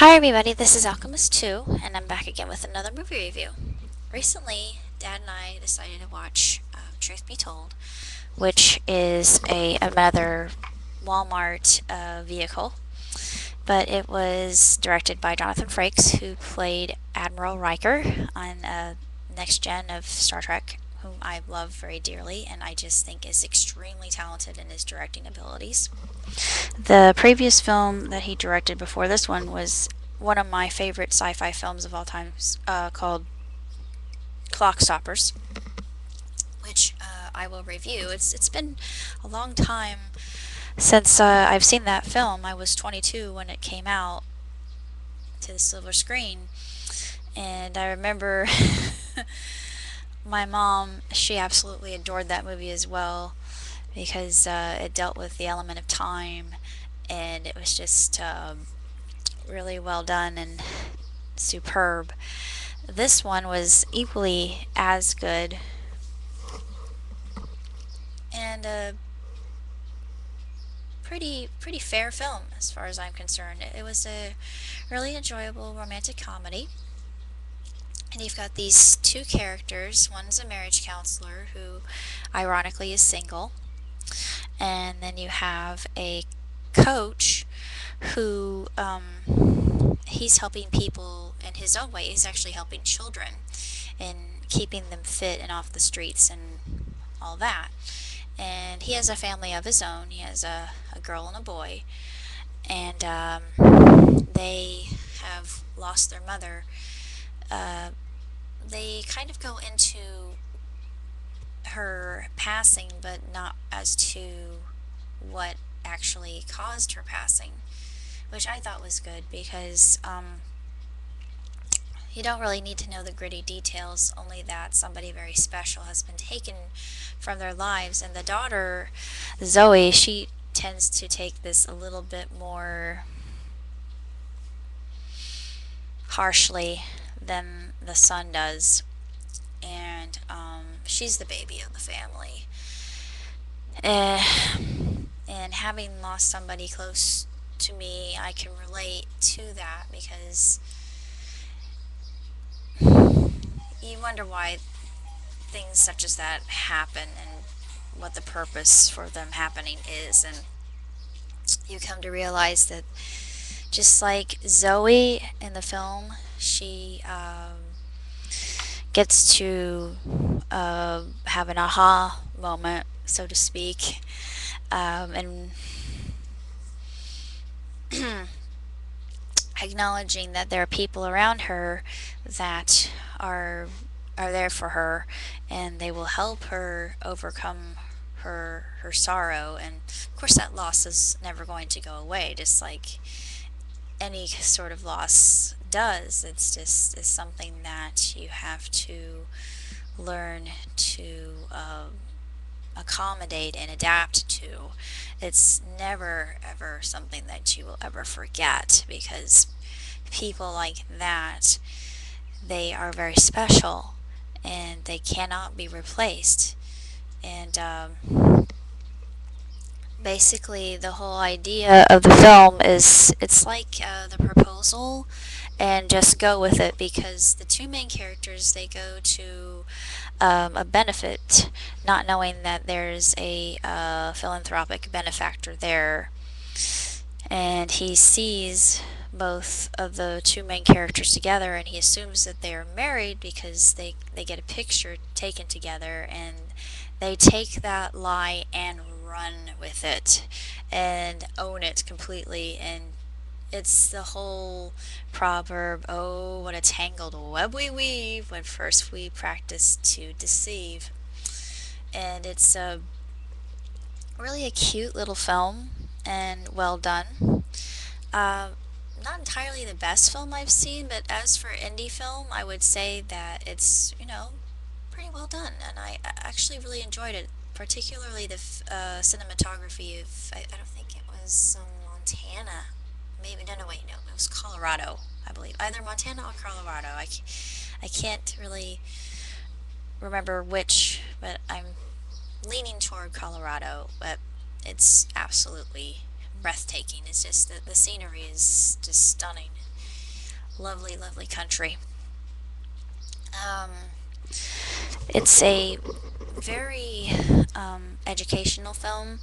Hi everybody, this is Alchemist2, and I'm back again with another movie review. Recently, Dad and I decided to watch Truth Be Told, which is another Walmart vehicle, but it was directed by Johnathan Frakes, who played Admiral Riker on Next Gen of Star Trek, whom I love very dearly, and I just think is extremely talented in his directing abilities. The previous film that he directed before this one was one of my favorite sci-fi films of all time, called Clockstoppers, which I will review. It's been a long time since I've seen that film. I was 22 when it came out to the silver screen, and I remember my mom, she absolutely adored that movie as well because it dealt with the element of time, and it was just really well done and superb. This one was equally as good and a pretty fair film as far as I'm concerned. It was a really enjoyable romantic comedy. And you've got these two characters. One's a marriage counselor who ironically is single. And then you have a coach who he's helping people in his own way. He's actually helping children and keeping them fit and off the streets and all that. And he has a family of his own. He has a girl and a boy. And they have lost their mother. They kind of go into her passing, but not as to what actually caused her passing, which I thought was good because you don't really need to know the gritty details, only that somebody very special has been taken from their lives. And the daughter, Zoe, she tends to take this a little bit more harshly than the son does. And she's the baby of the family. And having lost somebody close to me, I can relate to that because you wonder why things such as that happen and what the purpose for them happening is. And you come to realize that just like Zoe in the film, she gets to have an aha moment, so to speak, and acknowledging that there are people around her that are there for her, and they will help her overcome her sorrow. And of course, that loss is never going to go away, just like any sort of loss does. It's something that you have to learn to accommodate and adapt to. It's never ever something that you will ever forget because people like that, they are very special and they cannot be replaced. And basically the whole idea of the film is it's like the proposal, and just go with it because the two main characters, they go to a benefit not knowing that there's a philanthropic benefactor there, and he sees both of the two main characters together, and he assumes that they are married because they get a picture taken together, and they take that lie and run with it and own it completely. And it's the whole proverb, oh, what a tangled web we weave when first we practice to deceive. And it's really a cute little film and well done. Uh, Not entirely the best film I've seen, but as for indie film, I would say that it's, pretty well done, and I actually really enjoyed it, particularly the cinematography of, I don't think it was Montana. Maybe, no, wait, no, it was Colorado, I believe. Either Montana or Colorado. I can't really remember which, but I'm leaning toward Colorado, but it's absolutely breathtaking. It's just that the scenery is just stunning. lovely, lovely country. Um, it's a very educational film,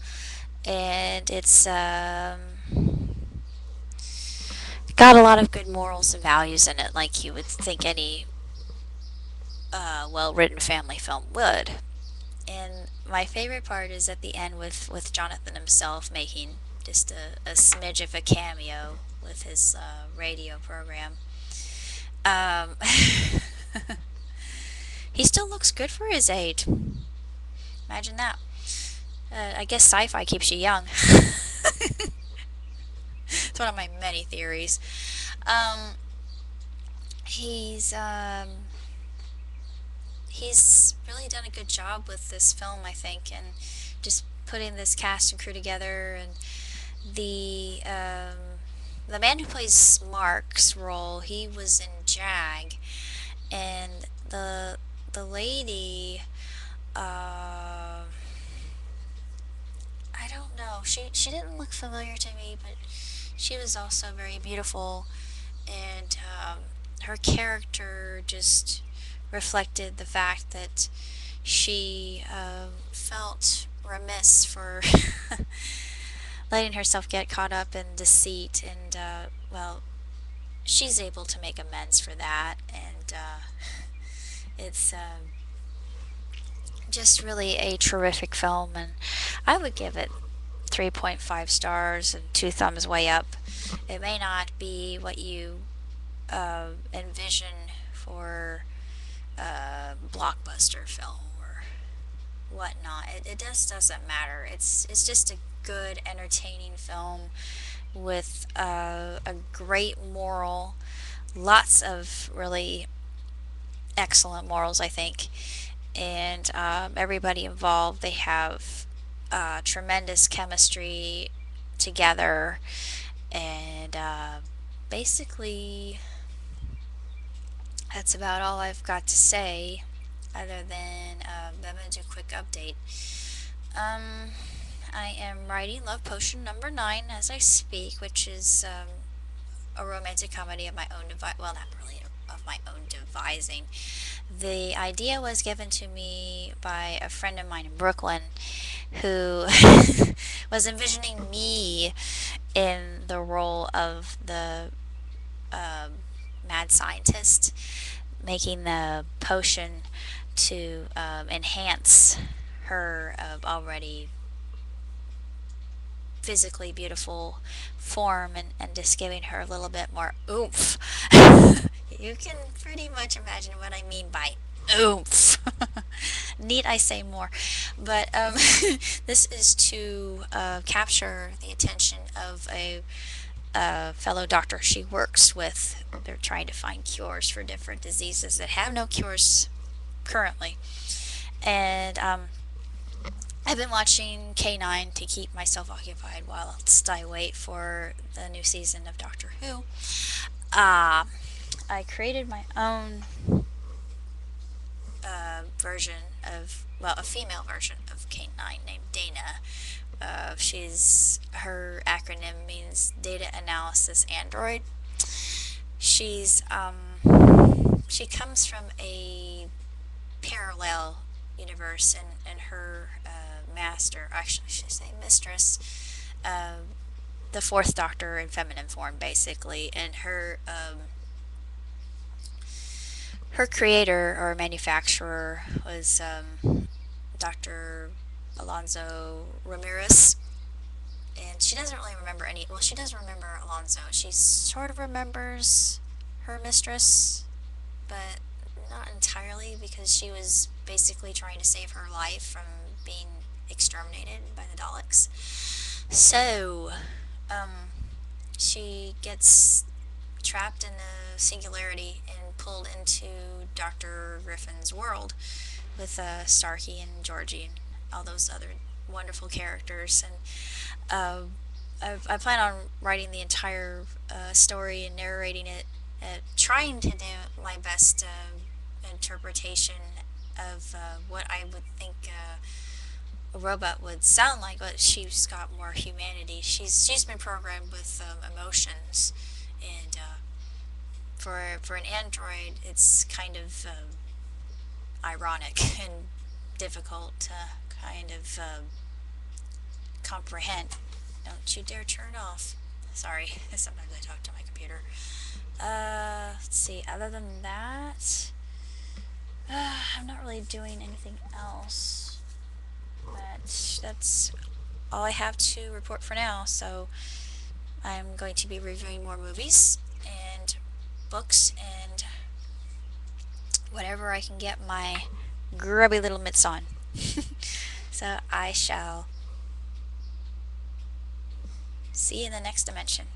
and it's got a lot of good morals and values in it, like you would think any well-written family film would. And my favorite part is at the end with Jonathan himself making just a smidge of a cameo with his radio program. Um, he still looks good for his age. Imagine that. I guess sci-fi keeps you young. It's one of my many theories. Um, he's he's really done a good job with this film, I think, and just putting this cast and crew together. And the man who plays Mark's role, he was in Jag, and the lady, I don't know, she didn't look familiar to me, but she was also very beautiful, and her character just reflected the fact that she felt remiss for letting herself get caught up in deceit, and well, she's able to make amends for that, and it's just really a terrific film, and I would give it 3.5 stars and two thumbs way up. It may not be what you envision for a blockbuster film or whatnot. It just doesn't matter. It's just a good, entertaining film with a great moral, lots of really excellent morals, I think, and everybody involved, they have tremendous chemistry together, and basically that's about all I've got to say, other than I'm going to do a quick update. Um, I am writing Love Potion number 9 as I speak, which is a romantic comedy of my own well, not really of my own devising. The idea was given to me by a friend of mine in Brooklyn who was envisioning me in the role of the um, mad scientist making the potion to enhance her already physically beautiful form, and just giving her a little bit more oomph. You can pretty much imagine what I mean by oomph. Need I say more? But this is to capture the attention of a fellow doctor she works with. They're trying to find cures for different diseases that have no cures currently. And I've been watching K9 to keep myself occupied whilst I wait for the new season of Doctor Who. I created my own version of, well, a female version of K9 named Dana. Her acronym means Data Analysis Android. She's she comes from a parallel universe, and her master, actually I should say mistress, the fourth Doctor in feminine form, basically, and her creator or manufacturer was Dr. Alonso Ramirez, and she doesn't really remember any. Well, she does remember Alonso. She sort of remembers her mistress, but not entirely, because she was basically trying to save her life from being exterminated by the Daleks. So, she gets trapped in the singularity and pulled into Dr. Griffin's world with Starkey and Georgie and all those other wonderful characters. And I plan on writing the entire story and narrating it, trying to do my best interpretation of what I would think a robot would sound like, but she's got more humanity. She's been programmed with emotions, and for an android, it's kind of ironic and difficult to kind of comprehend. Don't you dare turn it off. Sorry, sometimes I talk to my computer. Let's see, other than that, I'm not really doing anything else. That's all I have to report for now, so I'm going to be reviewing more movies and books and whatever I can get my grubby little mitts on. So I shall see you in the next dimension.